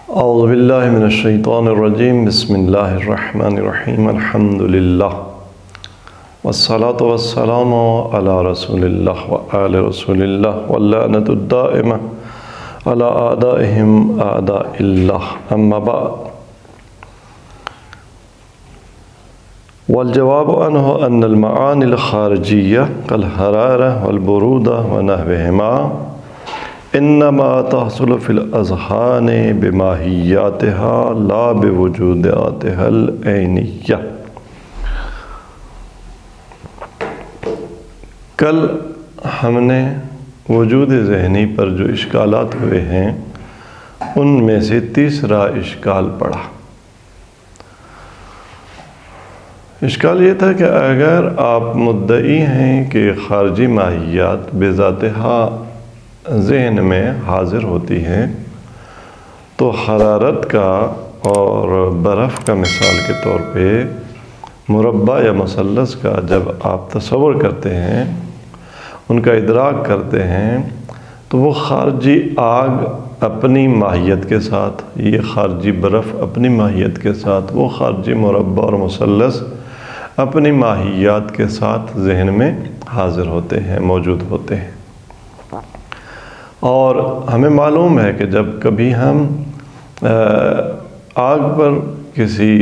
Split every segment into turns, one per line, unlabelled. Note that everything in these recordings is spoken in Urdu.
اعوذ باللہ من الشیطان الرجیم بسم اللہ الرحمن الرحیم الحمد للہ والصلاة والسلام علی رسول اللہ وآل رسول اللہ واللعنۃ الدائمہ علی اعدائہم اعداء اللہ اما بعد والجواب عنہ ان المعانی الخارجیہ کالحرارہ والبرودہ ونحوہما انما تحصل فی الاذہان بماہیاتها لا بوجوداتها العینیہ۔ کل ہم نے وجود ذہنی پر جو اشکالات ہوئے ہیں ان میں سے تیسرا اشکال پڑھا۔ اشکال یہ تھا کہ اگر آپ مدعی ہیں کہ خارجی ماہیات بذاتہا ذہن میں حاضر ہوتی ہیں تو حرارت کا اور برف کا مثال کے طور پہ مربع یا مثلث کا جب آپ تصور کرتے ہیں، ان کا ادراک کرتے ہیں، تو وہ خارجی آگ اپنی ماہیت کے ساتھ، یہ خارجی برف اپنی ماہیت کے ساتھ، وہ خارجی مربع اور مثلث اپنی ماہیات کے ساتھ ذہن میں حاضر ہوتے ہیں، موجود ہوتے ہیں۔ اور ہمیں معلوم ہے کہ جب کبھی ہم آگ پر کسی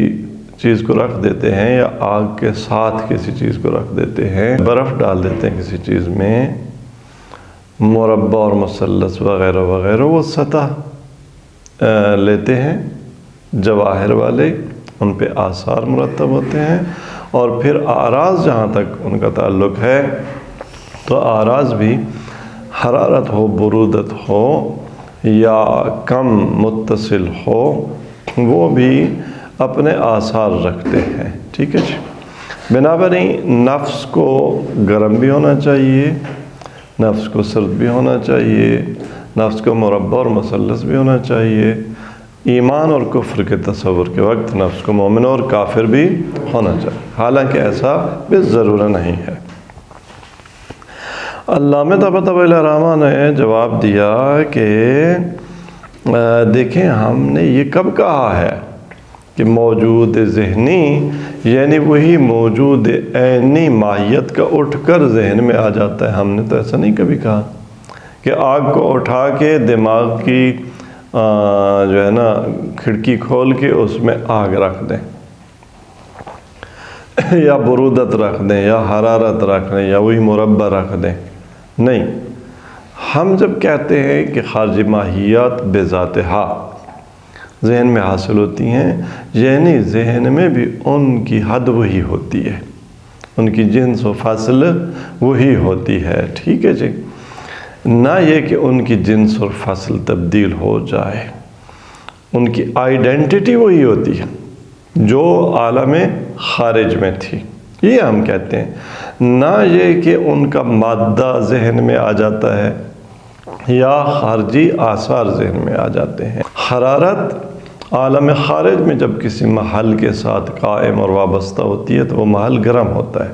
چیز کو رکھ دیتے ہیں یا آگ کے ساتھ کسی چیز کو رکھ دیتے ہیں، برف ڈال دیتے ہیں کسی چیز میں، مربع اور مثلث وغیرہ وغیرہ، وہ سطح لیتے ہیں جواہر والے، ان پہ آثار مرتب ہوتے ہیں، اور پھر اعراض جہاں تک ان کا تعلق ہے تو اعراض بھی حرارت ہو، برودت ہو یا کم متصل ہو، وہ بھی اپنے آثار رکھتے ہیں۔ ٹھیک ہے جی۔ بنابراین نفس کو گرم بھی ہونا چاہیے، نفس کو سرد بھی ہونا چاہیے، نفس کو مربع اور مثلث بھی ہونا چاہیے، ایمان اور کفر کے تصور کے وقت نفس کو مومن اور کافر بھی ہونا چاہیے، حالانکہ ایسا بھی ضرورت نہیں ہے۔ علامہ طباطبائی رحمہ نے جواب دیا کہ دیکھیں، ہم نے یہ کب کہا ہے کہ موجود ذہنی یعنی وہی موجود عینی ماہیت کا اٹھ کر ذہن میں آ جاتا ہے۔ ہم نے تو ایسا نہیں کبھی کہا کہ آگ کو اٹھا کے دماغ کی جو ہے نا کھڑکی کھول کے اس میں آگ رکھ دیں یا برودت رکھ دیں یا حرارت رکھ دیں یا وہی مربع رکھ دیں۔ نہیں، ہم جب کہتے ہیں کہ خارجی ماہیات بذاتہا ذہن میں حاصل ہوتی ہیں، یعنی ذہن میں بھی ان کی حد وہی ہوتی ہے، ان کی جنس و فصل وہی ہوتی ہے۔ ٹھیک ہے جی۔ نہ یہ کہ ان کی جنس اور فصل تبدیل ہو جائے، ان کی آئیڈینٹی وہی ہوتی ہے جو عالم خارج میں تھی، یہ ہم کہتے ہیں۔ نہ یہ کہ ان کا مادہ ذہن میں آ جاتا ہے یا خارجی آثار ذہن میں آ جاتے ہیں۔ حرارت عالم خارج میں جب کسی محل کے ساتھ قائم اور وابستہ ہوتی ہے تو وہ محل گرم ہوتا ہے،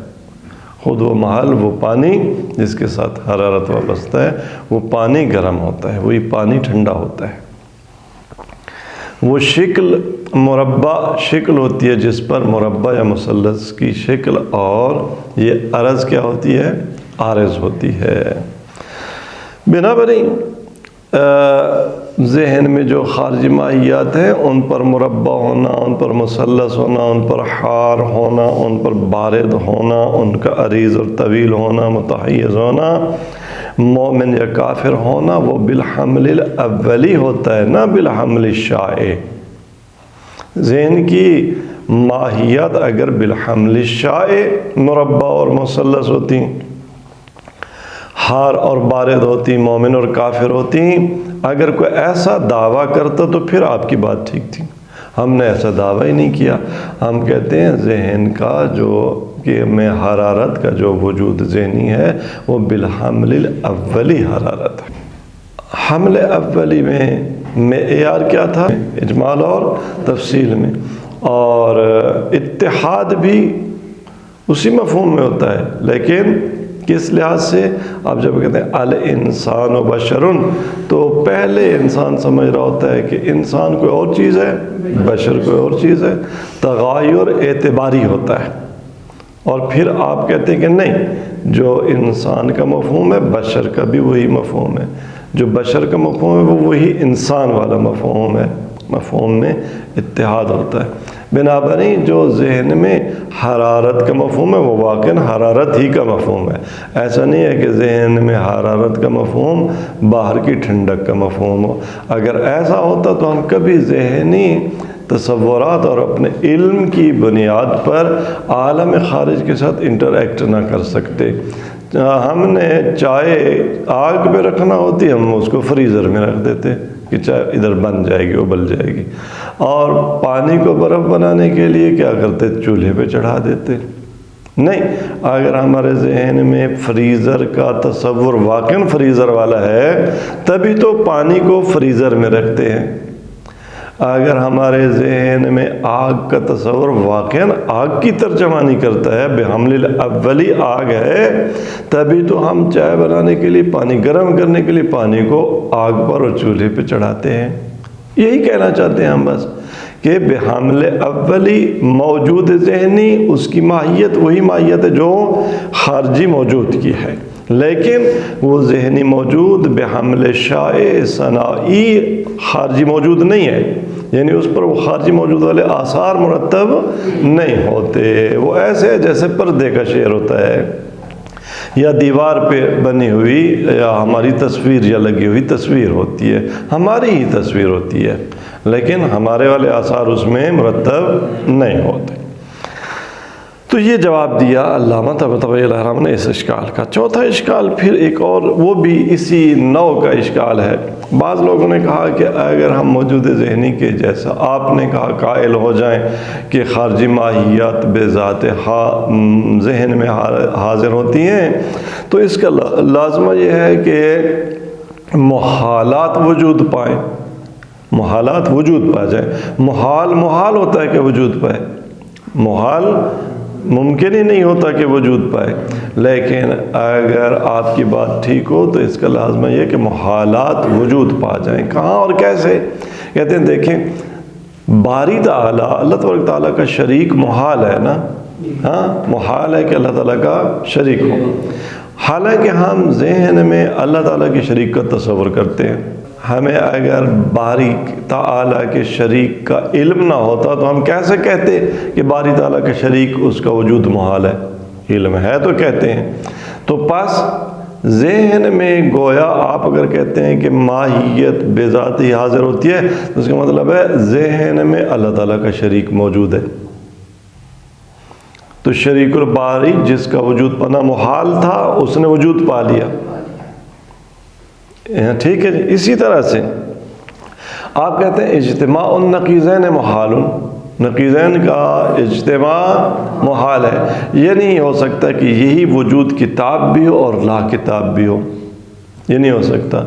خود وہ محل، وہ پانی جس کے ساتھ حرارت وابستہ ہے، وہ پانی گرم ہوتا ہے، وہی پانی ٹھنڈا ہوتا ہے۔ وہ شکل مربع شکل ہوتی ہے جس پر مربع یا مثلث کی شکل، اور یہ عرض کیا ہوتی ہے؟ عارض ہوتی ہے۔ بنابراین ذہن میں جو خارجی ماہیات ہیں ان پر مربع ہونا، ان پر مثلث ہونا، ان پر حار ہونا، ان پر بارد ہونا، ان کا عریض اور طویل ہونا، متحیز ہونا، مومن یا کافر ہونا، وہ بالحمل الاولی ہوتا ہے، نہ بالحمل الشائع۔ ذہن کی ماہیت اگر بالحمل الشائع مربع اور مثلث ہوتی، حار اور بارد ہوتی، مومن اور کافر ہوتی، اگر کوئی ایسا دعویٰ کرتا تو پھر آپ کی بات ٹھیک تھی۔ ہم نے ایسا دعویٰ ہی نہیں کیا۔ ہم کہتے ہیں ذہن کا جو کہ میں حرارت کا جو وجود ذہنی ہے وہ بالحمل الاولی حرارت ہے۔ حمل اولی میں معیار کیا تھا؟ اجمال اور تفصیل میں، اور اتحاد بھی اسی مفہوم میں ہوتا ہے، لیکن کس لحاظ سے؟ اب جب کہتے ہیں الانسان و بشرن تو پہلے انسان سمجھ رہا ہوتا ہے کہ انسان کوئی اور چیز ہے، بشر کوئی اور چیز ہے، تغیر اعتباری ہوتا ہے، اور پھر آپ کہتے ہیں کہ نہیں، جو انسان کا مفہوم ہے بشر کا بھی وہی مفہوم ہے، جو بشر کا مفہوم ہے وہ وہی انسان والا مفہوم ہے، مفہوم میں اتحاد ہوتا ہے۔ بنابراین جو ذہن میں حرارت کا مفہوم ہے وہ واقعاً حرارت ہی کا مفہوم ہے، ایسا نہیں ہے کہ ذہن میں حرارت کا مفہوم باہر کی ٹھنڈک کا مفہوم ہو۔ اگر ایسا ہوتا تو ہم کبھی ذہنی تصورات اور اپنے علم کی بنیاد پر عالم خارج کے ساتھ انٹریکٹ نہ کر سکتے۔ ہم نے چائے آگ پہ رکھنا ہوتی، ہم اس کو فریزر میں رکھ دیتے کہ چائے ادھر بن جائے گی، ابل جائے گی، اور پانی کو برف بنانے کے لیے کیا کرتے؟ چولہے پہ چڑھا دیتے۔ نہیں، اگر ہمارے ذہن میں فریزر کا تصور واقعاً فریزر والا ہے تبھی تو پانی کو فریزر میں رکھتے ہیں۔ اگر ہمارے ذہن میں آگ کا تصور واقعاً آگ کی ترجمانی کرتا ہے، بحمل الاولی آگ ہے، تبھی تو ہم چائے بنانے کے لیے پانی گرم کرنے کے لیے پانی کو آگ پر اور چولہے پہ چڑھاتے ہیں۔ یہی کہنا چاہتے ہیں ہم بس کہ بحمل اولی موجود ذہنی اس کی ماہیت وہی ماہیت ہے جو خارجی موجود کی ہے، لیکن وہ ذہنی موجود بحمل شائع صناعی خارجی موجود نہیں ہے، یعنی اس پر وہ خارجی موجود والے آثار مرتب نہیں ہوتے، وہ ایسے ہے جیسے پردے کا شعر ہوتا ہے یا دیوار پہ بنی ہوئی یا ہماری تصویر یا لگی ہوئی تصویر ہوتی ہے، ہماری ہی تصویر ہوتی ہے لیکن ہمارے والے آثار اس میں مرتب نہیں ہوتے۔ تو یہ جواب دیا علامہ طباطبائی علیہ الرحمہ نے اس اشکال کا۔ چوتھا اشکال پھر ایک اور، وہ بھی اسی نوع کا اشکال ہے۔ بعض لوگوں نے کہا کہ اگر ہم موجود ذہنی کے جیسا آپ نے کہا قائل ہو جائیں کہ خارجی ماہیت بذات ذہن میں حاضر ہوتی ہیں تو اس کا لازمہ یہ ہے کہ محالات وجود پائیں، محالات وجود پا جائیں۔ محال ہوتا ہے کہ وجود پائے، محال ممکن ہی نہیں ہوتا کہ وجود پائے، لیکن اگر آپ کی بات ٹھیک ہو تو اس کا لازمہ یہ کہ محالات وجود پا جائیں۔ کہاں اور کیسے؟ کہتے ہیں دیکھیں، باری تعالیٰ اللہ تبارک تعالیٰ کا شریک محال ہے نا، ہاں محال ہے کہ اللہ تعالیٰ کا شریک ہو، حالانکہ ہم ذہن میں اللہ تعالیٰ کی شریک کا تصور کرتے ہیں۔ ہمیں اگر باری تعالیٰ کے شریک کا علم نہ ہوتا تو ہم کیسے کہتے کہ باری تعالیٰ کے شریک اس کا وجود محال ہے؟ علم ہے تو کہتے ہیں۔ تو پس ذہن میں گویا آپ اگر کہتے ہیں کہ ماہیت بذات ہی حاضر ہوتی ہے تو اس کا مطلب ہے ذہن میں اللہ تعالیٰ کا شریک موجود ہے۔ تو شریک الباری جس کا وجود پانا محال تھا اس نے وجود پا لیا، ٹھیک ہے جی۔ اسی طرح سے آپ کہتے ہیں اجتماع النقیضین محال، نقیضین کا اجتماع محال ہے، یہ نہیں ہو سکتا کہ یہی وجود کتاب بھی ہو اور لا کتاب بھی ہو، یہ نہیں ہو سکتا،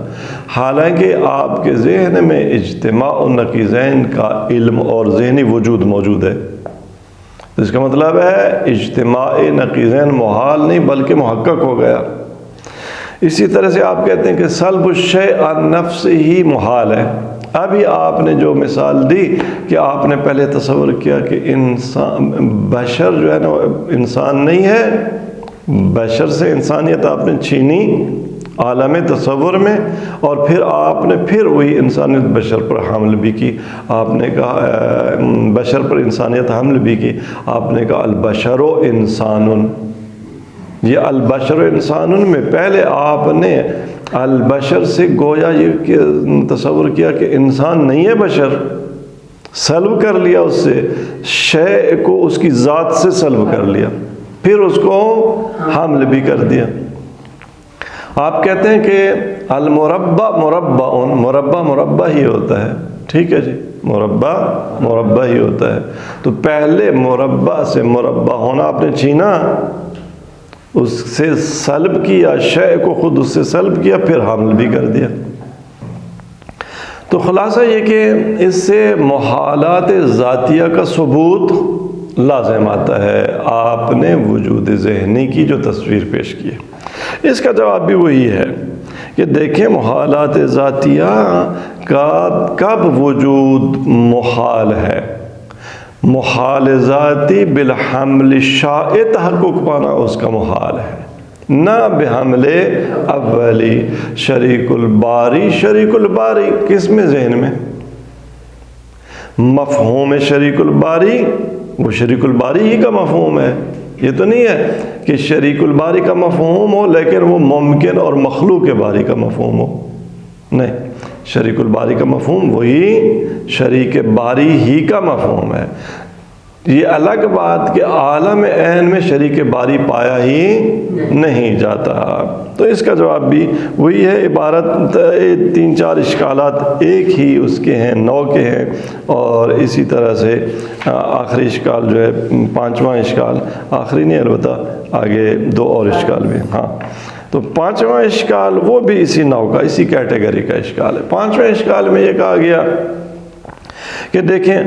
حالانکہ آپ کے ذہن میں اجتماع النقیضین کا علم اور ذہنی وجود موجود ہے۔ اس کا مطلب ہے اجتماع نقیضین محال نہیں بلکہ محقق ہو گیا۔ اسی طرح سے آپ کہتے ہیں کہ سلب الشیء عن نفس ہی محال ہے۔ ابھی آپ نے جو مثال دی کہ آپ نے پہلے تصور کیا کہ انسان بشر جو ہے نا انسان نہیں ہے، بشر سے انسانیت آپ نے چھینی عالم تصور میں، اور پھر آپ نے پھر وہی انسانیت بشر پر حمل بھی کی۔ آپ نے کہا بشر پر انسانیت حمل بھی کی، آپ نے کہا البشر انسان، یہ البشر انسان میں پہلے آپ نے البشر سے گویا یہ تصور کیا کہ انسان نہیں ہے بشر، سلب کر لیا اس سے، شے کو اس کی ذات سے سلب کر لیا، پھر اس کو حمل بھی کر دیا۔ آپ کہتے ہیں کہ المربع مربع مربع ہی ہوتا ہے، ٹھیک ہے جی، مربع ہی ہوتا ہے۔ تو پہلے مربع سے مربع ہونا آپ نے چھینا، اس سے سلب کیا، شے کو خود اس سے سلب کیا، پھر حمل بھی کر دیا۔ تو خلاصہ یہ کہ اس سے محالات ذاتیہ کا ثبوت لازم آتا ہے۔ آپ نے وجود ذہنی کی جو تصویر پیش کی ہے، اس کا جواب بھی وہی ہے کہ دیکھیں محالات ذاتیہ کا کب وجود محال ہے؟ محال ذاتی بالحمل شائع تحقق پانا اس کا محال ہے، نہ بحمل اولی۔ شریک الباری، شریک الباری کس میں؟ ذہن میں۔ مفہوم شریک الباری وہ شریک الباری ہی کا مفہوم ہے، یہ تو نہیں ہے کہ شریک الباری کا مفہوم ہو لیکن وہ ممکن اور مخلوق باری کا مفہوم ہو، نہیں، شریک الباری کا مفہوم وہی شریک باری ہی کا مفہوم ہے۔ یہ الگ بات کہ عالم عین میں شریک باری پایا ہی نہیں جاتا۔ تو اس کا جواب بھی وہی ہے۔ عبارت 3-4 اشکالات ایک ہی اس کے ہیں، 9 کے ہیں، اور اسی طرح سے آخری اشکال جو ہے 5واں اشکال، آخری نہیں البتہ آگے 2 اور اشکال بھی ہیں۔ ہاں، تو 5واں اشکال وہ بھی اسی نوع کا، اسی کیٹیگری کا اشکال ہے۔ 5ویں اشکال میں یہ کہا گیا کہ دیکھیں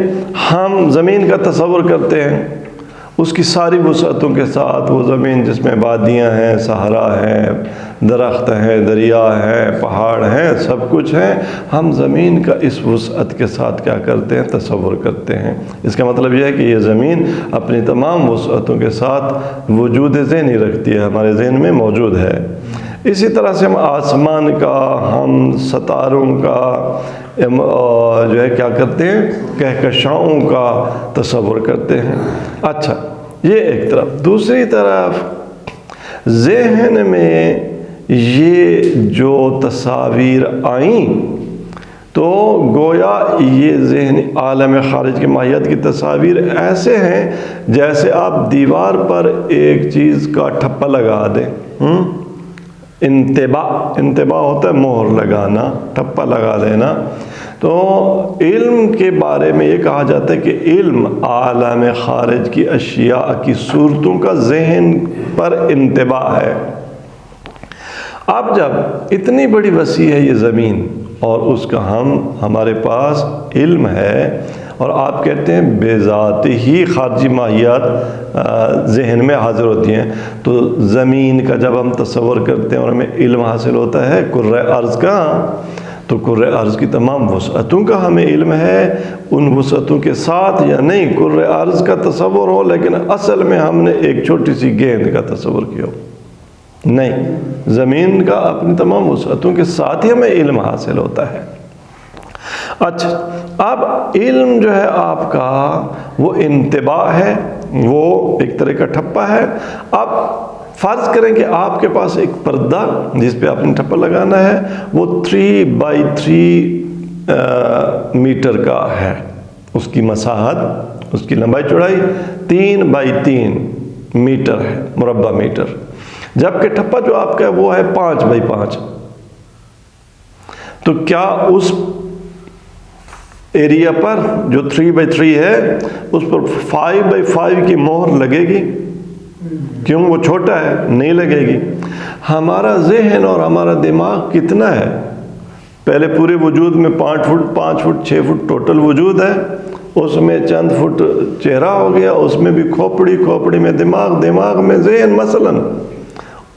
ہم زمین کا تصور کرتے ہیں اس کی ساری وسعتوں کے ساتھ، وہ زمین جس میں وادیاں ہیں، صحرا ہیں، درخت ہیں، دریا ہیں، پہاڑ ہیں، سب کچھ ہیں، ہم زمین کا اس وسعت کے ساتھ کیا کرتے ہیں؟ تصور کرتے ہیں۔ اس کا مطلب یہ ہے کہ یہ زمین اپنی تمام وسعتوں کے ساتھ وجود ذہنی رکھتی ہے، ہمارے ذہن میں موجود ہے۔ اسی طرح سے ہم آسمان کا، ہم ستاروں کا جو ہے کیا کرتے ہیں؟ کہکشاؤں کا تصور کرتے ہیں۔ اچھا، یہ ایک طرف۔ دوسری طرف ذہن میں یہ جو تصاویر آئیں تو گویا یہ ذہنی عالم خارج کی ماہیت کی تصاویر ایسے ہیں جیسے آپ دیوار پر ایک چیز کا ٹھپا لگا دیں۔ انتباہ ہوتا ہے مہر لگانا، ٹھپا لگا دینا۔ تو علم کے بارے میں یہ کہا جاتا ہے کہ علم عالم خارج کی اشیاء کی صورتوں کا ذہن پر انتباہ ہے۔ اب جب اتنی بڑی وسیع ہے یہ زمین اور اس کا ہمارے پاس علم ہے، اور آپ کہتے ہیں بے ذات ہی خارجی ماہیات ذہن میں حاضر ہوتی ہیں، تو زمین کا جب ہم تصور کرتے ہیں اور ہمیں علم حاصل ہوتا ہے کرۂ ارض کا، تو کرۂ ارض کی تمام وسعتوں کا ہمیں علم ہے۔ ان وسعتوں کے ساتھ یا نہیں کرۂ ارض کا تصور ہو لیکن اصل میں ہم نے ایک چھوٹی سی گیند کا تصور کیا ہو، نہیں، زمین کا اپنی تمام وسعتوں کے ساتھ ہی ہمیں علم حاصل ہوتا ہے۔ اچھا، اب علم جو ہے آپ کا وہ انتباہ ہے، وہ ایک طرح کا ٹھپا ہے۔ اب فرض کریں کہ آپ کے پاس ایک پردہ جس پہ آپ نے ٹھپا لگانا ہے، وہ 3x3 میٹر کا ہے، اس کی مساحت، اس کی لمبائی چوڑائی 3x3 میٹر ہے، مربع میٹر، جبکہ ٹھپا جو آپ کا ہے وہ ہے 5x5۔ تو کیا اس ایریا پر جو 3x3 ہے اس پر 5x5 کی مہر لگے گی؟ کیوں؟ وہ چھوٹا ہے، نہیں لگے گی۔ ہمارا ذہن اور ہمارا دماغ کتنا ہے؟ پہلے پورے وجود میں 5 فٹ 6 فٹ ٹوٹل وجود ہے، اس میں چند فٹ چہرہ ہو گیا، اس میں بھی کھوپڑی میں دماغ میں ذہن مثلاً،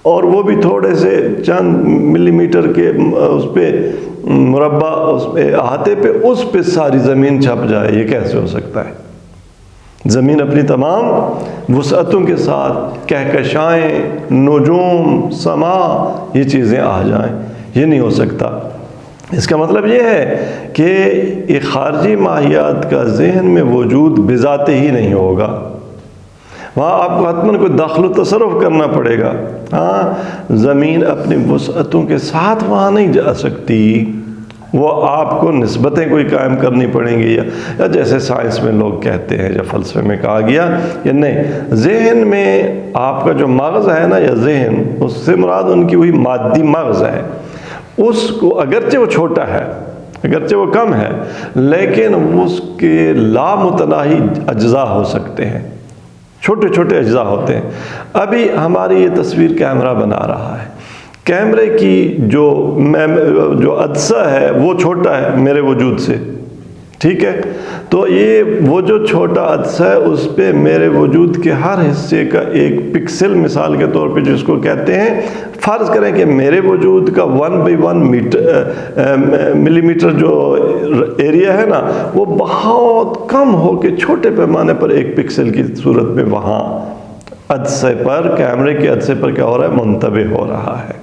اور وہ بھی تھوڑے سے چند ملی میٹر کے اس پہ مربع، اس پہ احاطے پہ، اس پہ ساری زمین چھپ جائے، یہ کیسے ہو سکتا ہے؟ زمین اپنی تمام وسعتوں کے ساتھ کہکشائیں، نجوم، سما، یہ چیزیں آ جائیں، یہ نہیں ہو سکتا۔ اس کا مطلب یہ ہے کہ یہ خارجی ماہیات کا ذہن میں وجود بذات ہی نہیں ہوگا، وہاں آپ کو حتماً کوئی دخل و تصرف کرنا پڑے گا۔ ہاں، زمین اپنی وسعتوں کے ساتھ وہاں نہیں جا سکتی، وہ آپ کو نسبتیں کوئی قائم کرنی پڑیں گی، یا جیسے سائنس میں لوگ کہتے ہیں یا فلسفے میں کہا گیا یا نہیں، ذہن میں آپ کا جو مغز ہے نا، یا ذہن، اس سے مراد ان کی وہی مادی مغز ہے، اس کو اگرچہ وہ چھوٹا ہے، اگرچہ وہ کم ہے، لیکن اس کے لامتناہی اجزاء ہو سکتے ہیں، چھوٹے چھوٹے اجزاء ہوتے ہیں۔ ابھی ہماری یہ تصویر کیمرہ بنا رہا ہے، کیمرے کی جو عدسہ ہے وہ چھوٹا ہے میرے وجود سے، ٹھیک ہے، تو یہ وہ جو چھوٹا عدسہ ہے اس پہ میرے وجود کے ہر حصے کا ایک پکسل مثال کے طور پہ جس کو کہتے ہیں، فرض کریں کہ میرے وجود کا 1/1 ملی میٹر جو ایریا ہے نا، وہ بہت کم ہو کے چھوٹے پیمانے پر ایک پکسل کی صورت میں وہاں عدسے پر، کیمرے کے عدسے پر کیا ہو رہا ہے، منطبع ہو رہا ہے۔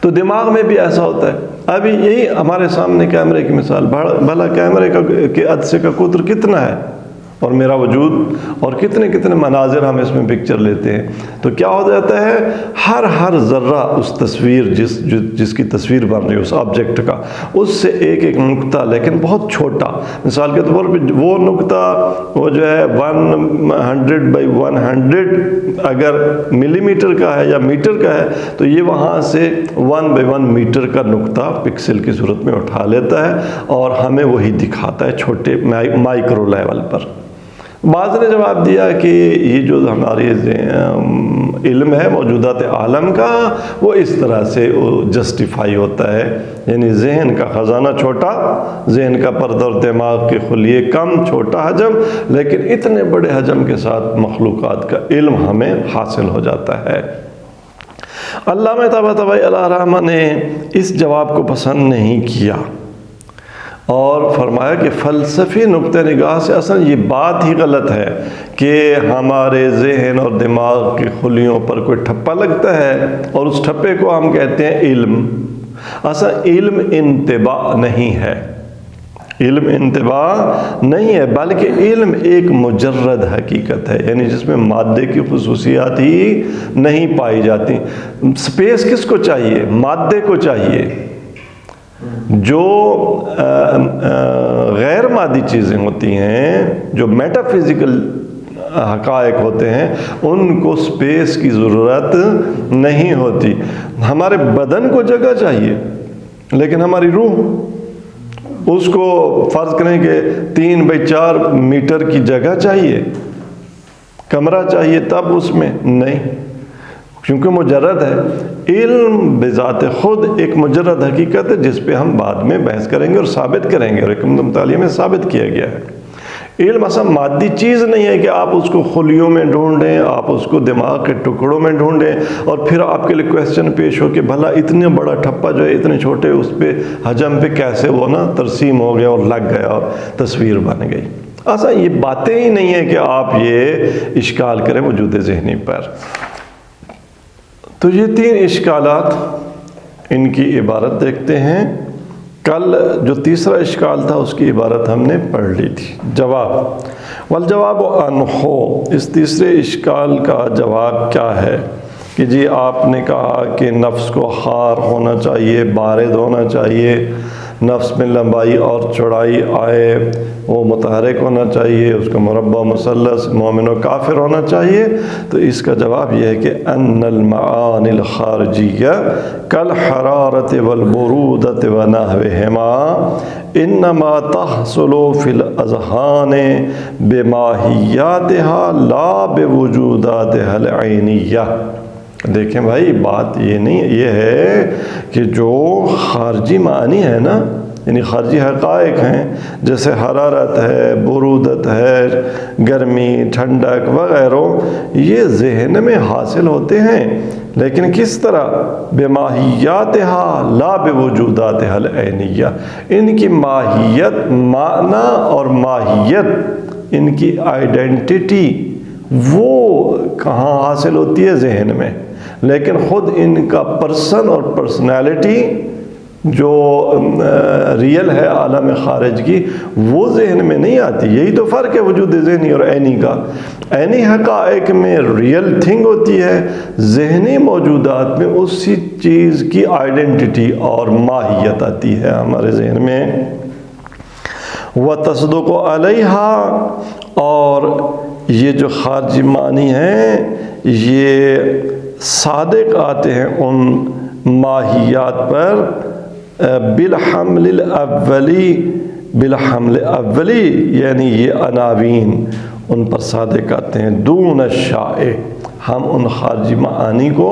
تو دماغ میں بھی ایسا ہوتا ہے۔ ابھی یہی ہمارے سامنے کیمرے کی مثال، بھلا کیمرے کے عدسے کا قطر کتنا ہے، اور میرا وجود، اور کتنے کتنے مناظر ہم اس میں پکچر لیتے ہیں، تو کیا ہو جاتا ہے، ہر ذرہ اس تصویر جس کی تصویر بن رہی ہے اس آبجیکٹ کا، اس سے ایک ایک نقطہ لیکن بہت چھوٹا، مثال کے طور پہ وہ نقطہ وہ جو ہے 100/100 اگر ملی میٹر کا ہے یا میٹر کا ہے، تو یہ وہاں سے 1/1 میٹر کا نقطہ پکسل کی صورت میں اٹھا لیتا ہے اور ہمیں وہی دکھاتا ہے چھوٹے مائکرو لیول پر۔ بعض نے جواب دیا کہ یہ جو ہماری علم ہے موجودات عالم کا، وہ اس طرح سے جسٹیفائی ہوتا ہے، یعنی ذہن کا خزانہ چھوٹا، ذہن کا پردہ اور دماغ کے خلیے کم، چھوٹا حجم، لیکن اتنے بڑے حجم کے ساتھ مخلوقات کا علم ہمیں حاصل ہو جاتا ہے۔ علامہ طباطبائی علیہ الرحمہ نے اس جواب کو پسند نہیں کیا اور فرمایا کہ فلسفی نقطہ نگاہ سے اصلا یہ بات ہی غلط ہے کہ ہمارے ذہن اور دماغ کی خلیوں پر کوئی ٹھپا لگتا ہے اور اس ٹھپے کو ہم کہتے ہیں علم۔ اصلا علم انتباہ نہیں ہے، علم انتباہ نہیں ہے، بلکہ علم ایک مجرد حقیقت ہے، یعنی جس میں مادے کی خصوصیات ہی نہیں پائی جاتی۔ سپیس کس کو چاہیے؟ مادے کو چاہیے۔ جو غیر مادی چیزیں ہوتی ہیں، جو میٹا فزیکل حقائق ہوتے ہیں، ان کو سپیس کی ضرورت نہیں ہوتی۔ ہمارے بدن کو جگہ چاہیے، لیکن ہماری روح، اس کو فرض کریں کہ 3/4 میٹر کی جگہ چاہیے، کمرہ چاہیے، تب اس میں نہیں، کیونکہ مجرد ہے۔ علم بذات خود ایک مجرد حقیقت ہے جس پہ ہم بعد میں بحث کریں گے اور ثابت کریں گے، اور حکمت مطالعہ میں ثابت کیا گیا ہے۔ علم اصلا مادی چیز نہیں ہے کہ آپ اس کو خلیوں میں ڈھونڈیں، آپ اس کو دماغ کے ٹکڑوں میں ڈھونڈیں اور پھر آپ کے لیے کویسچن پیش ہو کہ بھلا اتنے بڑا ٹھپا جو ہے اتنے چھوٹے اس پہ حجم پہ کیسے وہ نا ترسیم ہو گیا اور لگ گیا اور تصویر بن گئی۔ اصلا یہ باتیں ہی نہیں ہیں کہ آپ یہ اشکال کریں وجود ذہنی پر۔ تو یہ 3 اشکالات، ان کی عبارت دیکھتے ہیں۔ کل جو تیسرا اشکال تھا اس کی عبارت ہم نے پڑھ لی تھی۔ جواب والجواب عنہ، اس تیسرے اشکال کا جواب کیا ہے کہ جی آپ نے کہا کہ نفس کو خار ہونا چاہیے، بارد ہونا چاہیے، نفس میں لمبائی اور چوڑائی آئے، وہ متحرک ہونا چاہیے، اس کا مربع مثلث، مومن و کافر ہونا چاہیے۔ تو اس کا جواب یہ ہے کہ ان المعانی الخارجیہ کالحرارۃ والبرودۃ ونحوہما انما تحصل فی الاذہان بماہیاتہا لا بوجوداتہا العینیہ۔ دیکھیں بھائی، بات یہ نہیں، یہ ہے کہ جو خارجی معنی ہے نا، یعنی خارجی حقائق ہیں، جیسے حرارت ہے، برودت ہے، گرمی، ٹھنڈک وغیرہ، یہ ذہن میں حاصل ہوتے ہیں، لیکن کس طرح؟ بماہیاتہا لا بوجوداتہا العینیہ، ان کی ماہیت، معنی اور ماہیت، ان کی آئیڈینٹیٹی وہ کہاں حاصل ہوتی ہے؟ ذہن میں، لیکن خود ان کا پرسن اور پرسنالٹی جو ریئل ہے عالم خارج کی، وہ ذہن میں نہیں آتی۔ یہی تو فرق ہے وجود ذہنی اور عینی کا۔ عینی حقائق میں ریئل تھنگ ہوتی ہے، ذہنی موجودات میں اسی چیز کی آئیڈینٹیٹی اور ماہیت آتی ہے ہمارے ذہن میں۔ وَتَصْدُقُ عَلَيْهَا، اور یہ جو خارجی معنی ہیں یہ صادق آتے ہیں ان ماہیات پر بالحمل الاولی، بالحمل اولی، یعنی یہ عناوین ان پر صادق آتے ہیں، دون الشائع۔ ہم ان خارجی معانی کو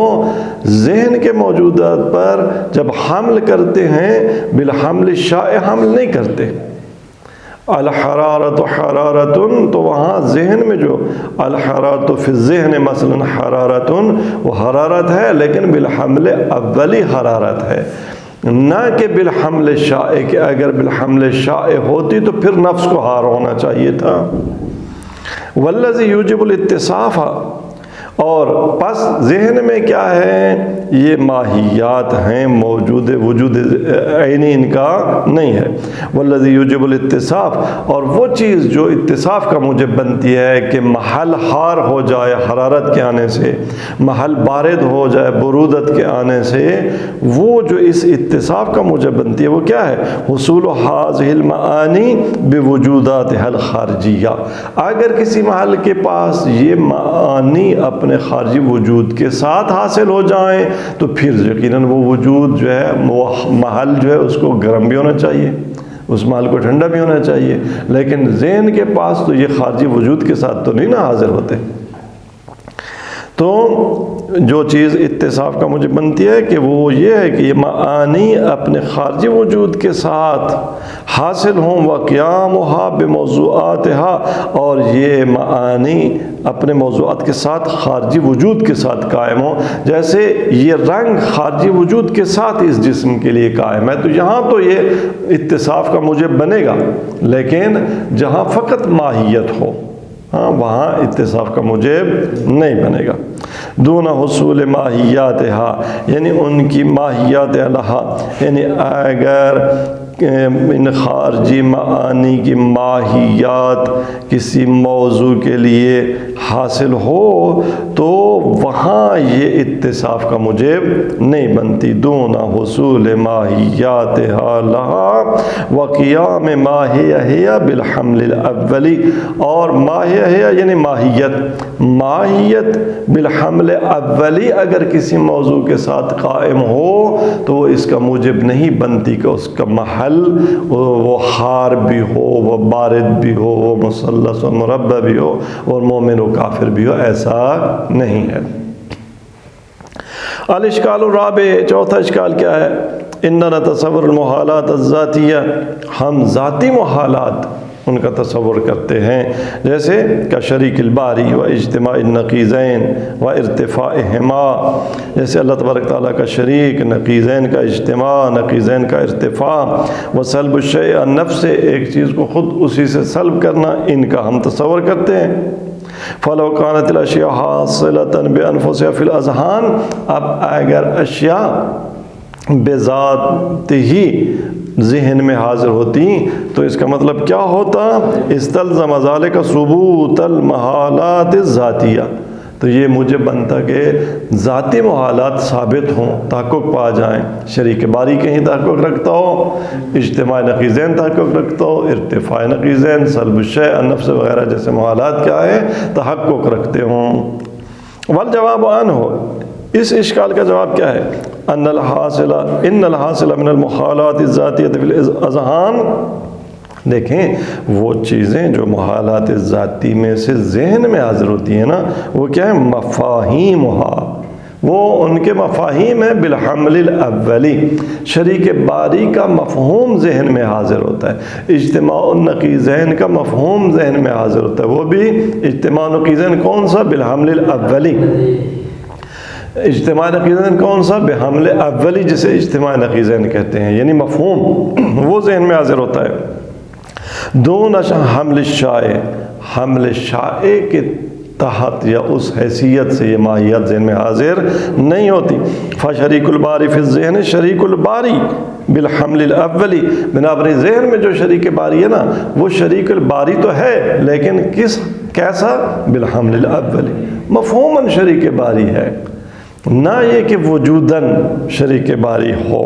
ذہن کے موجودات پر جب حمل کرتے ہیں، بالحمل شائع حمل نہیں کرتے۔ الحرارت حرارتن، تو وہاں ذہن میں جو الحرارت فی الذہن مثلا حرارتن، وہ حرارت ہے لیکن بالحمل اولی حرارت ہے، نہ کہ بالحمل شائع، کہ اگر بالحمل شائع ہوتی تو پھر نفس کو ہار ہونا چاہیے تھا۔ والذی یوجب الاتصاف، اور پس ذہن میں کیا ہے، یہ ماہیات ہیں موجود، وجود عینی ان کا نہیں ہے۔ والذی یوجب الاتصاف، اور وہ چیز جو اتصاف کا موجب بنتی ہے کہ محل حار ہو جائے حرارت کے آنے سے، محل بارد ہو جائے برودت کے آنے سے، وہ جو اس اتصاف کا موجب بنتی ہے وہ کیا ہے، حصول هذه المعانی بوجوداتها الخارجیہ، اگر کسی محل کے پاس یہ معانی اپنے خارجی وجود کے ساتھ حاصل ہو جائیں تو پھر یقیناً وہ وجود جو ہے، وہ محل جو ہے اس کو گرم بھی ہونا چاہیے، اس محل کو ٹھنڈا بھی ہونا چاہیے، لیکن ذہن کے پاس تو یہ خارجی وجود کے ساتھ تو نہیں نا حاضر ہوتے۔ تو جو چیز اتصاف کا موجب بنتی ہے کہ وہ یہ ہے کہ یہ معانی اپنے خارجی وجود کے ساتھ حاصل ہوں، وقیامها بموضوعاتها، اور یہ معانی اپنے موضوعات کے ساتھ خارجی وجود کے ساتھ قائم ہوں، جیسے یہ رنگ خارجی وجود کے ساتھ اس جسم کے لیے قائم ہے، تو یہاں تو یہ اتصاف کا موجب بنے گا، لیکن جہاں فقط ماہیت ہو وہاں اتصاف کا موجب نہیں بنے گا۔ دون حصول ماہیاتها، یعنی ان کی ماہیات لہا، یعنی اگر ان خارجی معانی کی ماہیات کسی موضوع کے لیے حاصل ہو تو وہاں یہ اتصاف کا موجب نہیں بنتی۔ دون حصول ماہیاتها لہا وقیام ماہیہ بالحمل الاولی، اور ماہیہ یعنی ماہیت بالحمل اولی اگر کسی موضوع کے ساتھ قائم ہو تو وہ اس کا موجب نہیں بنتی کہ اس کا محل وہ حار بھی ہو، وہ بارد بھی ہو، وہ مثلث و مربع بھی ہو، اور مومن و کافر بھی ہو، ایسا نہیں ہے۔ الاشکال الرابع، چوتھا اشکال کیا ہے، اننا نتصور المحالات الذاتیہ، ہم ذاتی محالات ان کا تصور کرتے ہیں، جیسے کا شریک الباری و اجتماع النقیضین و ارتفاعہما، جیسے اللہ تبارک تعالیٰ کا شریک، نقیضین کا اجتماع، نقیضین کا ارتفاع، و سلب الشیء عن نفسہ، ایک چیز کو خود اسی سے سلب کرنا، ان کا ہم تصور کرتے ہیں۔ فلو کانت الاشیاء حاصلۃ بانفسها فی الاذہان، اب اگر اشیاء بذات ہی ذہن میں حاضر ہوتی تو اس کا مطلب کیا ہوتا، استلزم ذالک ثبوت المحالات الذاتیہ، تو یہ مجھے بنتا کہ ذاتی محالات ثابت ہوں، تحقق پا جائیں، شریک باری کہیں تحقق رکھتا ہو، اجتماع نقیضین تحقق رکھتا ہو، ارتفاع نقیضین، سلب الشیء عن نفس وغیرہ جیسے محالات کیا ہے، تحقق رکھتے ہوں۔ والجواب عنہ، اس اشکال کا جواب کیا ہے، ان الحاصل من المحالات الذاتیہ فی الاذہان، دیکھیں وہ چیزیں جو محالات ذاتی میں سے ذہن میں حاضر ہوتی ہیں نا، وہ کیا ہے، مفاہیمها، وہ ان کے مفاہیم ہیں، بالحمل الاولی، شریک باری کا مفہوم ذہن میں حاضر ہوتا ہے، اجتماع النقیضین کا مفہوم ذہن میں حاضر ہوتا ہے، وہ بھی اجتماع نقیضین کون سا، بالحمل الاولی، اجتماع نقیضین کون سا، بحمل اولی، جسے اجتماع نقیضین کہتے ہیں، یعنی مفہوم وہ ذہن میں حاضر ہوتا ہے۔ دون حمل شائع، حمل شائع کے تحت یا اس حیثیت سے یہ ماہیت ذہن میں حاضر نہیں ہوتی۔ فشریک الباری فی الذہن، شریک الباری بالحمل الاولی، بنابراً ذہن میں جو شریک باری ہے نا، وہ شریک الباری تو ہے لیکن کیسا، بالحمل الاولی، مفہوماً شریک باری ہے، نہ یہ کہ وجوداً شریک باری ہو۔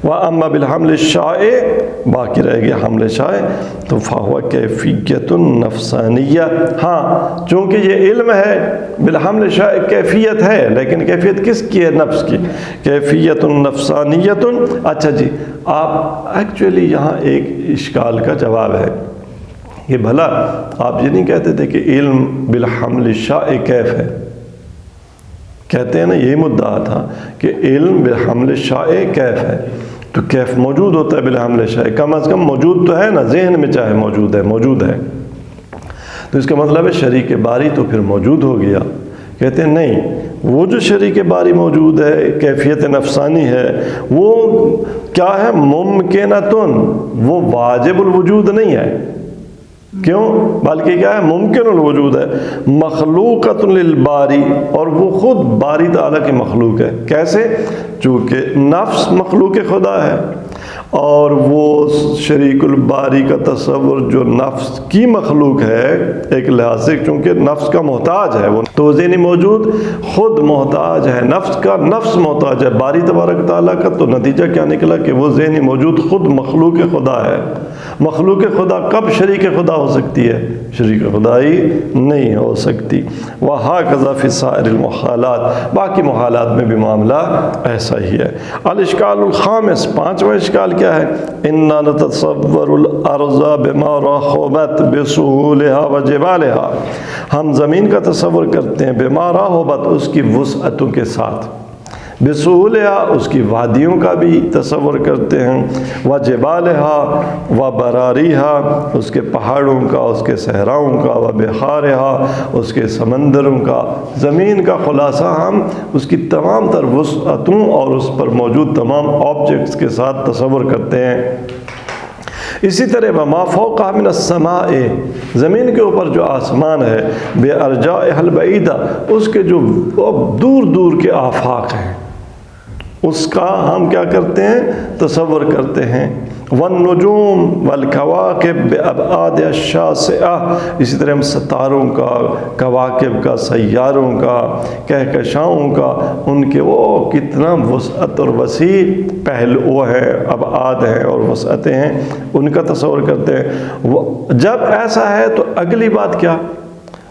وَأَمَّا بِالْحَمْلِ الشَّائِعِ، باقی رہ گیا حمل شائع، تو فَهُوَ کیفیت نفسانیہ، ہاں چونکہ یہ علم ہے، بالحمل شائع کیفیت ہے، لیکن کیفیت کس کی ہے، نفس کی، کیفیت نفسانیت۔ اچھا جی، آپ ایکچولی یہاں ایک اشکال کا جواب ہے کہ بھلا آپ یہ نہیں کہتے تھے کہ علم بالحمل شائع کیف ہے، کہتے ہیں نا، یہی مدعا تھا کہ علم بالحمل شائع کیف ہے، تو کیف موجود ہوتا ہے بالحمل شے، کم از کم موجود تو ہے نا، ذہن میں چاہے موجود ہے. تو اس کا مطلب ہے شریک باری تو پھر موجود ہو گیا. کہتے ہیں نہیں، وہ جو شریک باری موجود ہے، کیفیت نفسانی ہے، وہ کیا ہے؟ ممکنتن، وہ واجب الوجود نہیں ہے. کیوں؟ بلکہ کیا ہے؟ ممکن الوجود ہے. مخلوقۃ للباری، اور وہ خود باری تعالیٰ کی مخلوق ہے. کیسے؟ چونکہ نفس مخلوق خدا ہے، اور وہ شریک الباری کا تصور جو نفس کی مخلوق ہے ایک لحاظ سے، چونکہ نفس کا محتاج ہے، وہ تو ذہنی موجود خود محتاج ہے، نفس کا نفس محتاج ہے باری تبارک تعالیٰ کا. تو نتیجہ کیا نکلا کہ وہ ذہنی موجود خود مخلوق خدا ہے. مخلوق خدا کب شریک خدا ہو سکتی ہے؟ شریک خدائی نہیں ہو سکتی. وہکذا فی سائر المحالات، باقی محالات میں بھی معاملہ ایسا ہی ہے. الاشکال الخامس، پانچواں اشکال کیا ہے؟ انا نتصور الارض بما رحبت بسہولها وجبالها، ہم زمین کا تصور کرتے ہیں بما رحبت، اس کی وسعتوں کے ساتھ، بسہولها اس کی وادیوں کا بھی تصور کرتے ہیں، وجبالها وبراریها اس کے پہاڑوں کا، اس کے صحراؤں کا، وبحارها اس کے سمندروں کا. زمین کا خلاصہ ہم اس کی تمام تر وسعتوں اور اس پر موجود تمام آبجیکٹس کے ساتھ تصور کرتے ہیں. اسی طرح وما فوقها من السماء، زمین کے اوپر جو آسمان ہے، بارجائها البعیدہ اس کے جو دور دور کے آفاق ہیں، اس کا ہم کیا کرتے ہیں؟ تصور کرتے ہیں. والنجوم والکواکب بابعاد الشاسعہ، اسی طرح ہم ستاروں کا، کواکب کا، سیاروں کا، کہکشاؤں کا، ان کے وہ کتنا وسعت اور وسیع پہلو ہیں، ابعاد ہیں اور وسعتیں ہیں، ان کا تصور کرتے ہیں. جب ایسا ہے تو اگلی بات کیا؟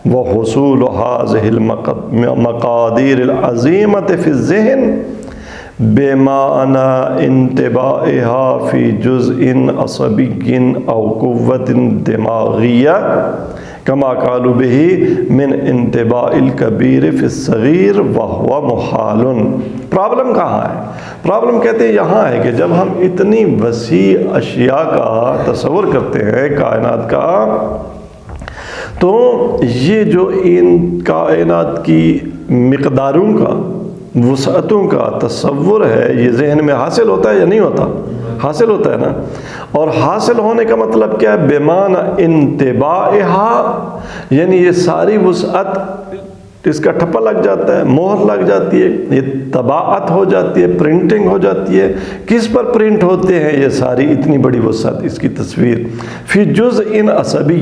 وحصول هذه المقادیر العظیمۃ فی الذہن بمعنى انتباہها فی جزء عصبی او قوت دماغیہ کما قالوا به من انتباہ الکبیر فی الصغیر وهو محال. پرابلم کہاں ہے؟ پرابلم کہتے ہیں یہاں ہے کہ جب ہم اتنی وسیع اشیاء کا تصور کرتے ہیں، کائنات کا، تو یہ جو ان کائنات کی مقداروں کا، وسعتوں کا تصور ہے، یہ ذہن میں حاصل ہوتا ہے یا نہیں ہوتا؟ حاصل ہوتا ہے نا. اور حاصل ہونے کا مطلب کیا ہے؟ بمعنی انتباہها، یعنی یہ ساری وسعت اس کا ٹھپا لگ جاتا ہے، مہر لگ جاتی ہے، یہ طباعت ہو جاتی ہے، پرنٹنگ ہو جاتی ہے. کس پر پرنٹ ہوتے ہیں یہ ساری اتنی بڑی وسعت، اس کی تصویر؟ فی جزء عصبی،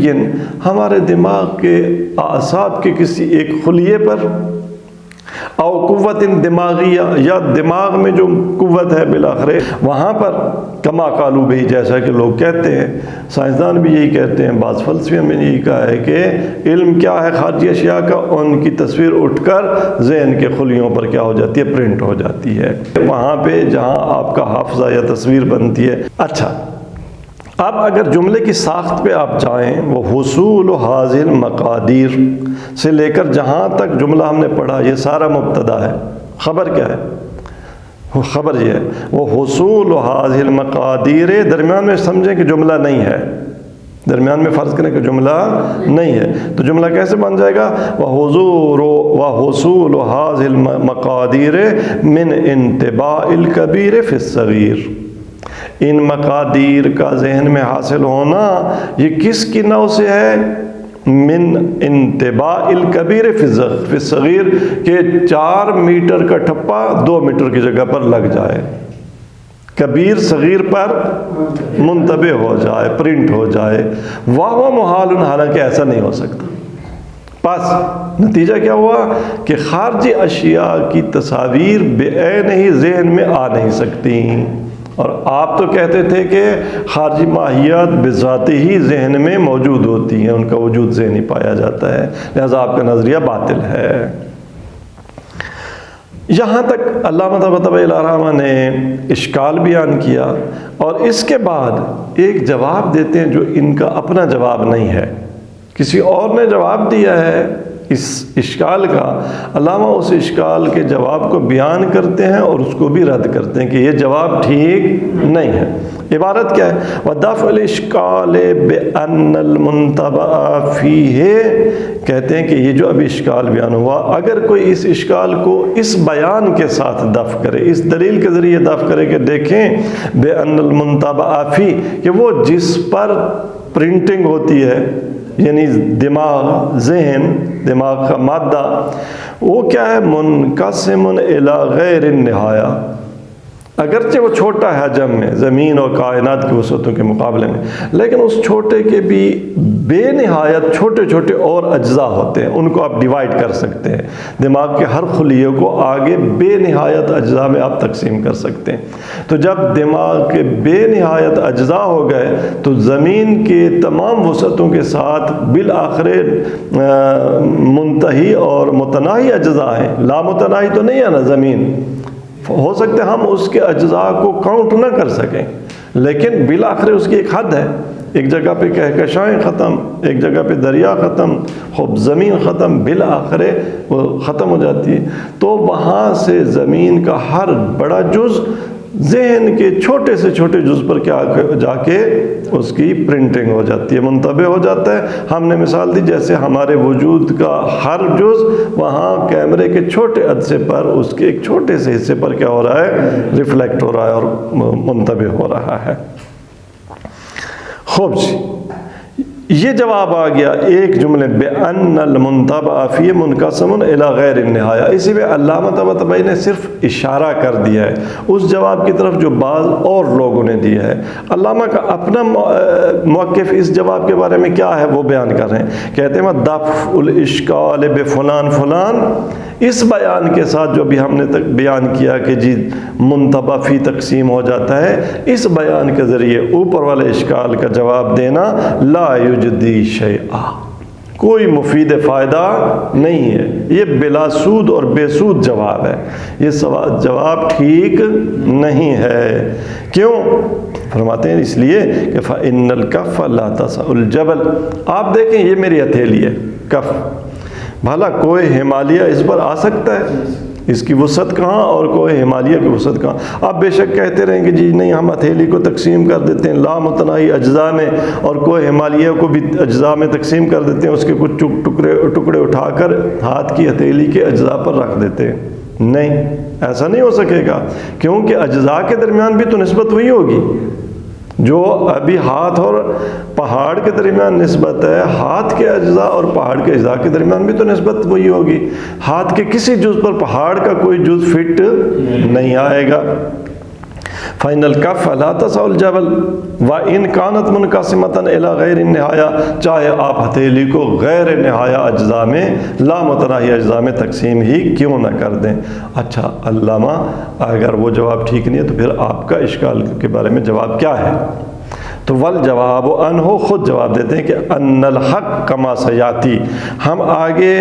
ہمارے دماغ کے اعصاب کے کسی ایک خلیے پر، او قوت دماغیہ، یا دماغ میں جو قوت ہے بالآخر وہاں پر، کما قالوا بھی جیسا کہ لوگ کہتے ہیں، سائنسدان بھی یہی کہتے ہیں، بعض فلسفیوں میں یہی کہا ہے کہ علم کیا ہے؟ خارجی اشیاء کا، ان کی تصویر اٹھ کر ذہن کے خلیوں پر کیا ہو جاتی ہے؟ پرنٹ ہو جاتی ہے، وہاں پہ جہاں آپ کا حافظہ یا تصویر بنتی ہے. اچھا، اب اگر جملے کی ساخت پہ آپ جائیں، وہ حصول هذه المقادیر سے لے کر جہاں تک جملہ ہم نے پڑھا، یہ سارا مبتدا ہے. خبر کیا ہے؟ خبر یہ ہے وہ حصول هذه المقادیر، درمیان میں سمجھیں کہ جملہ نہیں ہے، درمیان میں فرض کریں کہ جملہ نہیں ہے، تو جملہ کیسے بن جائے گا؟ وحصول هذه المقادیر من انتباہ الکبیر فی الصغیر، ان مقادیر کا ذہن میں حاصل ہونا یہ کس کی نوع سے ہے؟ من انتباہ الکبیر فی الصغیر، کہ 4 میٹر کا ٹھپا 2 میٹر کی جگہ پر لگ جائے، کبیر صغیر پر منتبہ ہو جائے، پرنٹ ہو جائے. وہو محال، حالانکہ ایسا نہیں ہو سکتا. بس نتیجہ کیا ہوا کہ خارجی اشیاء کی تصاویر بعین ہی ذہن میں آ نہیں سکتی. اور آپ تو کہتے تھے کہ خارجی ماہیات بذات ہی ذہن میں موجود ہوتی ہیں، ان کا وجود ذہنی پایا جاتا ہے، لہذا آپ کا نظریہ باطل ہے. یہاں تک علامہ طباطبائی الرحمہ نے اشکال بیان کیا، اور اس کے بعد ایک جواب دیتے ہیں جو ان کا اپنا جواب نہیں ہے، کسی اور نے جواب دیا ہے اس اشکال کا، علامہ اس اشکال کے جواب کو بیان کرتے ہیں اور اس کو بھی رد کرتے ہیں کہ یہ جواب ٹھیک نہیں ہے۔ عبارت کیا ہے؟ وَدَفْعُ الْإِشْكَالِ بِأَنَّ الْمُنْتَبَعَ فِيهِ، کہتے ہیں کہ یہ جو ابھی اشکال بیان ہوا، اگر کوئی اس اشکال کو اس بیان کے ساتھ دفع کرے، اس دلیل کے ذریعے دفع کرے کہ دیکھیں بِأَنَّ الْمُنْتَبَعَ فِيهِ، کہ وہ جس پر پرنٹنگ ہوتی ہے، یعنی دماغ، ذہن، دماغ کا مادہ، وہ کیا ہے؟ منقسم الی غیر النہایہ، اگرچہ وہ چھوٹا ہے حجم میں زمین اور کائنات کی وسعتوں کے مقابلے میں، لیکن اس چھوٹے کے بھی بے نہایت چھوٹے چھوٹے اور اجزاء ہوتے ہیں، ان کو آپ ڈیوائیڈ کر سکتے ہیں، دماغ کے ہر خلیے کو آگے بے نہایت اجزاء میں آپ تقسیم کر سکتے ہیں۔ تو جب دماغ کے بے نہایت اجزاء ہو گئے تو زمین کے تمام وسعتوں کے ساتھ بالآخر منتہی اور متناہی اجزاء ہیں، لامتناہی تو نہیں ہے نا زمین، ہو سکتا ہے ہم اس کے اجزاء کو کاؤنٹ نہ کر سکیں، لیکن بالآخر اس کی ایک حد ہے، ایک جگہ پہ کہکشائیں ختم، ایک جگہ پہ دریا ختم، خوب زمین ختم، بالآخر وہ ختم ہو جاتی ہے۔ تو وہاں سے زمین کا ہر بڑا جز ذہن کے چھوٹے سے چھوٹے جز پر کیا جا کے اس کی پرنٹنگ ہو جاتی ہے، منتبع ہو جاتا ہے۔ ہم نے مثال دی جیسے ہمارے وجود کا ہر جز وہاں کیمرے کے چھوٹے عدسے پر، اس کے ایک چھوٹے سے حصے پر کیا ہو رہا ہے؟ ریفلیکٹ ہو رہا ہے اور منتبع ہو رہا ہے۔ خوب جی، یہ جواب آ گیا ایک جملے بِأَنَّ الْمُنْتَبَعَ فِيهِ مُنْقَسِمٌ إِلَى غَيْرِ النِّهَایَہ، اسی میں علامہ طباطبائی نے صرف اشارہ کر دیا ہے اس جواب کی طرف جو بعض اور لوگوں نے دیا ہے۔ علامہ کا اپنا موقف اس جواب کے بارے میں کیا ہے وہ بیان کر رہے ہیں، کہتے ہیں دَفْعُ الْإِشْكَالِ بِفُلان فلان، اس بیان کے ساتھ جو بھی ہم نے بیان کیا کہ جی منتبع فی تقسیم ہو جاتا ہے، اس بیان کے ذریعے اوپر والے اشکال کا جواب دینا لا یجدی شیئا، کوئی مفید فائدہ نہیں ہے، یہ بلا سود اور بے سود جواب ہے، یہ جواب ٹھیک نہیں ہے۔ کیوں؟ فرماتے ہیں اس لیے کہ فَإِنَّ الْكَفَّ لَا تَسَعُ الْجَبَلَ، آپ دیکھیں یہ میری ہتھیلی ہے، کف، بھلا کوئی ہمالیہ اس پر آ سکتا ہے؟ اس کی وسعت کہاں اور کوئی ہمالیہ کی وسعت کہاں؟ آپ بے شک کہتے رہیں کہ جی نہیں ہم ہتھیلی کو تقسیم کر دیتے ہیں لامتناہی اجزاء میں، اور کوئی ہمالیہ کو بھی اجزاء میں تقسیم کر دیتے ہیں، اس کے کچھ ٹکڑے اٹھا کر ہاتھ کی ہتھیلی کے اجزاء پر رکھ دیتے ہیں۔ نہیں، ایسا نہیں ہو سکے گا، کیونکہ اجزاء کے درمیان بھی تو نسبت وہی ہوگی جو ابھی ہاتھ اور پہاڑ کے درمیان نسبت ہے، ہاتھ کے اجزاء اور پہاڑ کے اجزاء کے درمیان بھی تو نسبت وہی ہوگی، ہاتھ کے کسی جز پر پہاڑ کا کوئی جز فٹ نہیں آئے گا۔ فَإِنَّ الْكَفَّ لَا تَسَعُ الْجَبَلَ وَإِنْ كَانَتْ مُنْقَسِمَةً إِلَى غَيْرِ النِّهَایَہ، چاہے آپ ہتھیلی کو غیر نہایہ اجزاء میں، لامتناہی اجزاء میں تقسیم ہی کیوں نہ کر دیں۔ اچھا علامہ اگر وہ جواب ٹھیک نہیں ہے تو پھر آپ کا اشکال کے بارے میں جواب کیا ہے؟ تو والجواب عنہ، خود جواب دیتے ہیں کہ ان الحق کما سیاتی، ہم آگے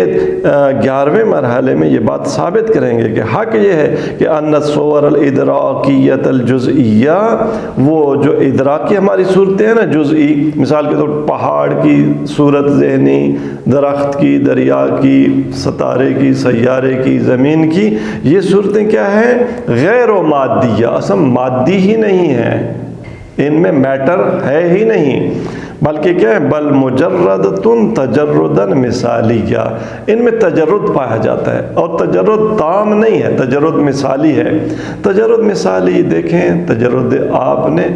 11ویں مرحلے میں یہ بات ثابت کریں گے کہ حق یہ ہے کہ ان الصور الادراکیت الجزئیہ، وہ جو ادراکی ہماری صورتیں ہیں نا جزئی، مثال کے طور پہاڑ کی صورت ذہنی، درخت کی، دریا کی، ستارے کی، سیارے کی، زمین کی، یہ صورتیں کیا ہیں؟ غیر و مادیہ، اصلا مادی ہی نہیں ہیں، ان میں میٹر ہے ہی نہیں، بلکہ کیا ہے؟ بل مجردتن تجردن مثالیہ، ان میں تجرد پایا جاتا ہے، اور تجرد تام نہیں ہے، تجرد مثالی ہے۔ تجرد مثالی دیکھیں، تجرد آپ نے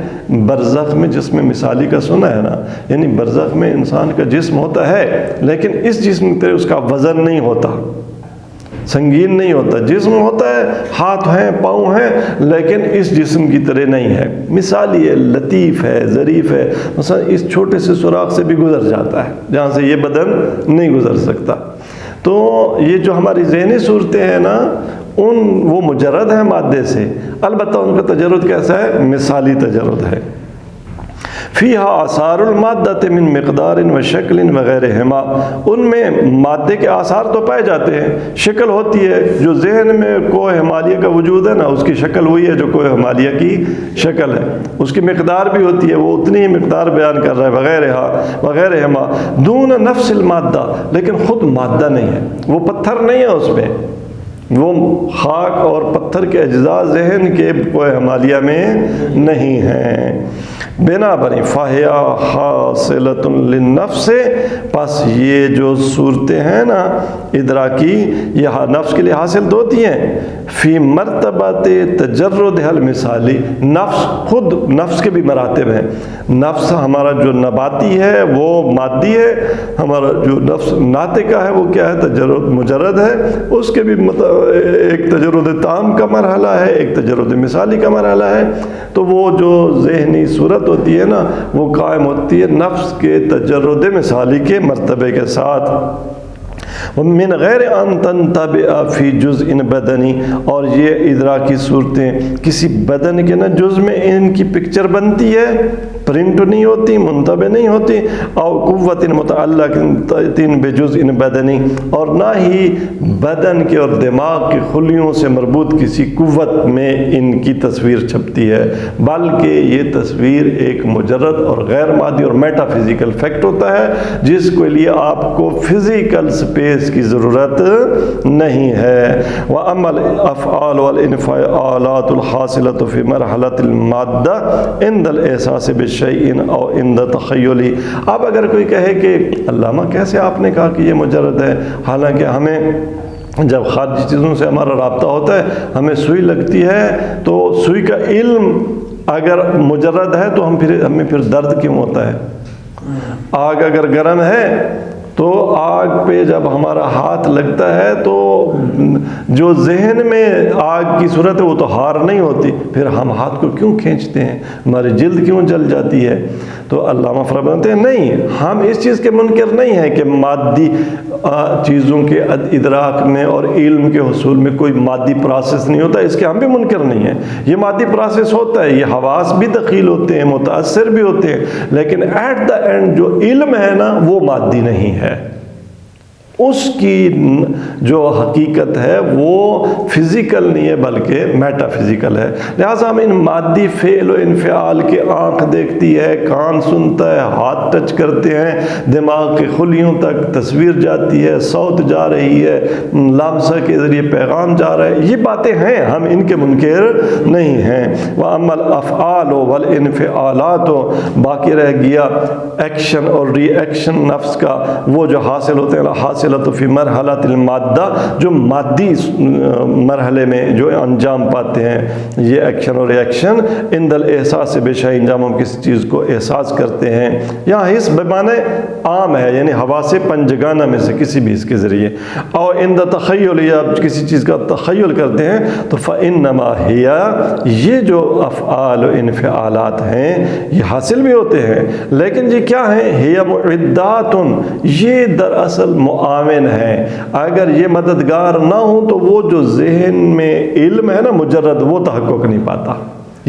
برزخ میں جسم مثالی کا سنا ہے نا، یعنی برزخ میں انسان کا جسم ہوتا ہے لیکن اس جسم کی طرح اس کا وزن نہیں ہوتا، سنگین نہیں ہوتا، جسم ہوتا ہے، ہاتھ ہیں، پاؤں ہیں، لیکن اس جسم کی طرح نہیں ہے، مثالی ہے، لطیف ہے، ظریف ہے، مثلا اس چھوٹے سے سوراخ سے بھی گزر جاتا ہے جہاں سے یہ بدن نہیں گزر سکتا۔ تو یہ جو ہماری ذہنی صورتیں ہیں نا، وہ مجرد ہیں مادے سے، البتہ ان کا تجرد کیسا ہے؟ مثالی تجرد ہے۔ فیہا آثار المادۃ من مقدار و شکل وغیرہما، ان میں مادے کے آثار تو پائے جاتے ہیں، شکل ہوتی ہے، جو ذہن میں کوہ ہمالیہ کا وجود ہے نا اس کی شکل وہی ہے جو کوہ ہمالیہ کی شکل ہے، اس کی مقدار بھی ہوتی ہے، وہ اتنی ہی مقدار بیان کر رہا ہے وغیرہما دون نفس المادہ، لیکن خود مادہ نہیں ہے، وہ پتھر نہیں ہے، اس میں وہ خاک اور پتھر کے اجزاء ذہن کے کوہ ہمالیہ میں نہیں ہیں۔ بنا بنی فاہیا حاصلۃ للنفس، پس یہ جو صورتیں ہیں نا ادراکی یہ نفس کے لیے حاصل ہوتی ہیں، فی مرتبت تجرد المثالی، نفس خود نفس کے بھی مراتب ہیں، نفس ہمارا جو نباتی ہے وہ مادی ہے، ہمارا جو نفس ناطقہ ہے وہ کیا ہے، تجرد مجرد ہے، اس کے بھی ایک تجرد تام کا مرحلہ ہے، ایک تجرد مثالی کا مرحلہ ہے، تو وہ جو ذہنی صورت ہوتی ہے نا وہ قائم ہوتی ہے نفس کے تجرد مثالی کے مرتبے کے ساتھ۔ من غیر ان تنطبع فی جزء بدنی، اور یہ ادراکی صورتیں کسی بدن کے نہ جز میں ان کی پکچر بنتی ہے، پرنٹ نہیں ہوتی، منطبع نہیں ہوتی، او قوت متعلقۃ بجزء بدنی، اور نہ ہی بدن کے اور دماغ کی خلیوں سے مربوط کسی قوت میں ان کی تصویر چھپتی ہے، بلکہ یہ تصویر ایک مجرد اور غیر مادی اور میٹا فزیکل فیکٹ ہوتا ہے جس کے لیے آپ کو فزیکل اسپیس کی ضرورت نہیں ہے۔ وَأَمَّا الْأَفْعَالُ وَالْإِنْفِعَالَاتُ الْحَاصِلَةُ فِي مَرْحَلَةِ الْمَادَّةِ عِنْدَ الْإِحْسَاسِ بِالشَّيْءِ أَوْ عِنْدَ تَخَيُّلِ، اب اگر کوئی کہے کہ علامہ کیسے آپ نے کہا کہ یہ مجرد ہے، حالانکہ ہمیں جب خارجی چیزوں سے ہمارا رابطہ ہوتا ہے ہمیں سوئی لگتی ہے تو سوئی کا علم اگر مجرد ہے تو ہمیں پھر درد کیوں ہوتا ہے؟ آگ اگر گرم ہے تو آگ پہ جب ہمارا ہاتھ لگتا ہے تو جو ذہن میں آگ کی صورت ہے وہ تو ہار نہیں ہوتی، پھر ہم ہاتھ کو کیوں کھینچتے ہیں، ہماری جلد کیوں جل جاتی ہے؟ تو علامہ فرماتے ہیں نہیں، ہم اس چیز کے منکر نہیں ہیں کہ مادی چیزوں کے ادراک میں اور علم کے حصول میں کوئی مادی پروسیس نہیں ہوتا، اس کے ہم بھی منکر نہیں ہیں، یہ مادی پروسیس ہوتا ہے، یہ حواس بھی دخیل ہوتے ہیں، متاثر بھی ہوتے ہیں، لیکن ایٹ دا اینڈ جو علم ہے نا وہ مادی نہیں ہے، اس کی جو حقیقت ہے وہ فزیکل نہیں ہے بلکہ میٹا فزیکل ہے۔ لہٰذا ہم ان مادی فعل و انفعال کے آنکھ دیکھتی ہے، کان سنتا ہے، ہاتھ ٹچ کرتے ہیں، دماغ کے خلیوں تک تصویر جاتی ہے، صوت جا رہی ہے، لامسہ کے ذریعے پیغام جا رہا ہے، یہ باتیں ہیں، ہم ان کے منکر نہیں ہیں۔ وَأَمَّا الْأَفْعَالُ وَالْإِنْفِعَالَاتُ، باقی رہ گیا ایکشن اور ری ایکشن نفس کا، وہ جو حاصل ہوتے ہیں حاصل فی مرحلۃ المادہ، جو مادی مرحلے میں جو انجام پاتے ہیں، یہ ایکشن اور ری ایکشن عند الاحساس بشیء، جب ہم کسی چیز کو احساس کرتے ہیں، یہاں حس بمعنی عام ہے، یعنی حواس پنجگانہ میں سے کسی بھی اس کے ذریعے، اور عند تخیل، یا کسی چیز کا تخیل کرتے ہیں، تو فإنما هي، یہ جو افعال و انفعالات ہیں یہ حاصل بھی ہوتے ہیں، لیکن یہ کیا ہیں، هي معدات، یہ دراصل معاون ہے، اگر یہ مددگار نہ ہوں تو وہ جو ذہن میں علم ہے نا مجرد، وہ تحقق نہیں پاتا،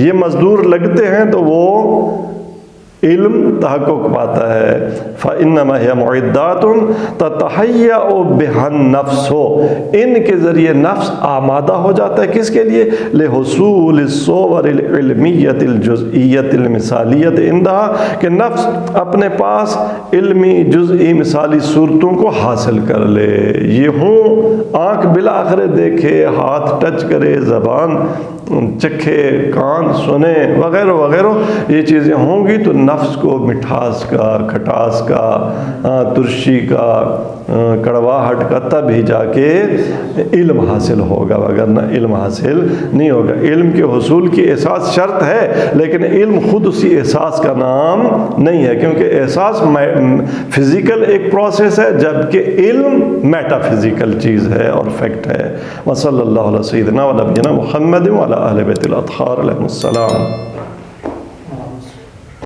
یہ مزدور لگتے ہیں تو وہ علم تحقق پاتا ہے۔ فإنما هي معدات تتهيأ بها النفس، ان کے ذریعے نفس آمادہ ہو جاتا ہے، کس کے لیے، لحصول الصور العلمیت الجزئیت المثالیت عندها، کہ نفس اپنے پاس علمی جزئی مثالی صورتوں کو حاصل کر لے، یہ ہوں آنکھ بالآخر دیکھے، ہاتھ ٹچ کرے، زبان چکھے، کان سنے، وغیرہ وغیرہ، یہ چیزیں ہوں گی تو نفس کو مٹھاس کا، کھٹاس کا، ترشی کا، کڑواہٹ کا، تب ہی جا کے علم حاصل ہوگا، وگرنہ علم حاصل نہیں ہوگا۔ علم کے حصول کی احساس شرط ہے، لیکن علم خود اسی احساس کا نام نہیں ہے، کیونکہ احساس فزیکل ایک پروسیس ہے، جبکہ علم میٹا فزیکل چیز ہے اور فیکٹ ہے۔ وصلی اللہ علیہ سیدنا و نبینا محمد وعلی اہل بیت الاطہار علیہم السلام۔